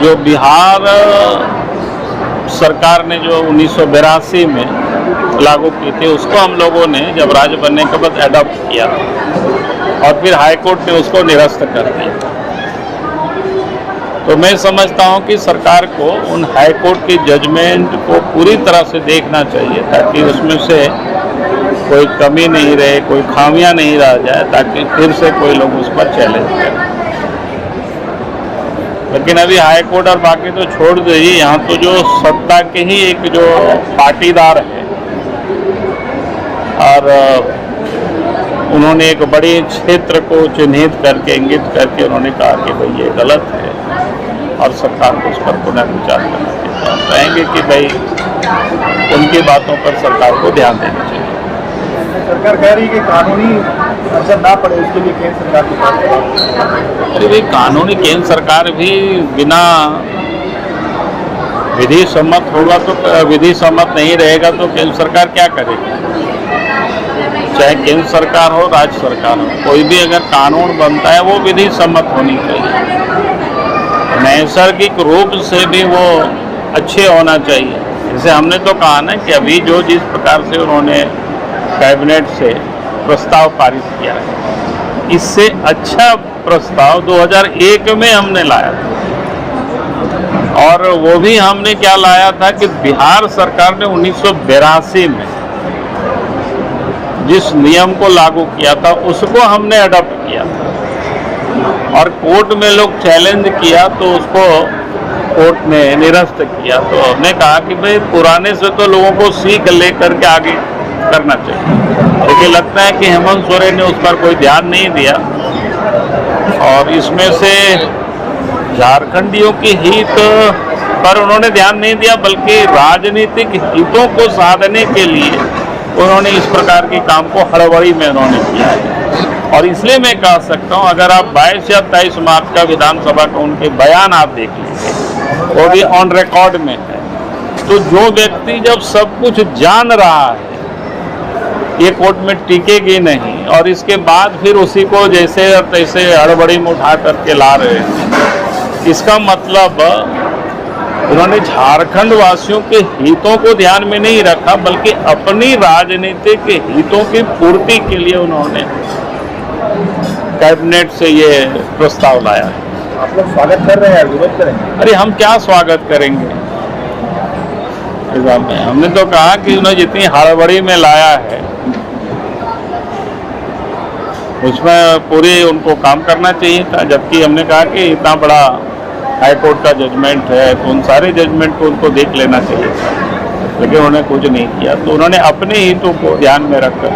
जो बिहार सरकार ने जो 1982 में लागू की थी, उसको हम लोगों ने जब राज्य बनने के बाद अडॉप्ट किया और फिर हाई कोर्ट ने उसको निरस्त कर दिया। तो मैं समझता हूं कि सरकार को उन हाई कोर्ट की जजमेंट को पूरी तरह से देखना चाहिए ताकि उसमें से कोई कमी नहीं रहे, कोई खामियां नहीं रह जाए, ताकि फिर से कोई लोग उस पर चैलेंज करें। लेकिन अभी हाई कोर्ट और बाकी तो छोड़ दीजिए, यहाँ तो जो सत्ता के ही एक जो पाटीदार है और उन्होंने एक बड़े क्षेत्र को चिन्हित करके, इंगित करके उन्होंने कहा कि भाई ये गलत है और सरकार को उस पर पुनर्विचार करना चाहिए। तो हम कहेंगे कि भाई उनकी बातों पर सरकार को ध्यान देना चाहिए। सरकार कह रही है कि कानूनी असर ना पड़े उसके लिए केंद्र सरकार की बात। अरे भाई, कानूनी केंद्र सरकार भी बिना विधि सम्मत होगा तो, विधि सम्मत नहीं रहेगा तो केंद्र सरकार क्या करेगी? चाहे केंद्र सरकार हो, राज्य सरकार हो, कोई भी अगर कानून बनता है वो विधि सम्मत होनी चाहिए, नैसर्गिक रूप से भी वो अच्छे होना चाहिए। जैसे हमने तो कहा ना कि अभी जो जिस प्रकार से उन्होंने कैबिनेट से प्रस्ताव पारित किया है, इससे अच्छा प्रस्ताव 2001 में हमने लाया था। और वो भी हमने क्या लाया था कि बिहार सरकार ने 1982 में जिस नियम को लागू किया था उसको हमने अडॉप्ट किया था और कोर्ट में लोग चैलेंज किया तो उसको कोर्ट ने निरस्त किया। तो हमने कहा कि भाई पुराने से तो लोगों को सीख लेकर के आगे करना चाहिए, लेकिन लगता है कि हेमंत सोरेन ने उस पर कोई ध्यान नहीं दिया और इसमें से झारखंडियों के हित पर उन्होंने ध्यान नहीं दिया, बल्कि राजनीतिक हितों को साधने के लिए उन्होंने इस प्रकार के काम को हड़बड़ी में उन्होंने किया है। और इसलिए मैं कह सकता हूं, अगर आप 22 या 23 मार्च का विधानसभा का उनके बयान आप देख लीजिए, वो भी ऑन रिकॉर्ड में है, तो जो व्यक्ति जब सब कुछ जान रहा है ये कोर्ट में टिकेगी नहीं और इसके बाद फिर उसी को जैसे और तैसे हड़बड़ी में उठा करके ला रहे हैं, इसका मतलब उन्होंने झारखंड वासियों के हितों को ध्यान में नहीं रखा, बल्कि अपनी राजनीतिक हितों की पूर्ति के लिए उन्होंने कैबिनेट से ये प्रस्ताव लाया है। आप लोग स्वागत कर रहे हैं या विरोध करेंगे? अरे हम क्या स्वागत करेंगे? हमने तो कहा कि उन्होंने जितनी हड़बड़ी में लाया है उसमें पूरी उनको काम करना चाहिए था, जबकि हमने कहा कि इतना बड़ा हाई कोर्ट का जजमेंट है तो उन सारे जजमेंट को उनको देख लेना चाहिए था, लेकिन उन्होंने कुछ नहीं किया। तो उन्होंने अपने हितों को ध्यान में रख कर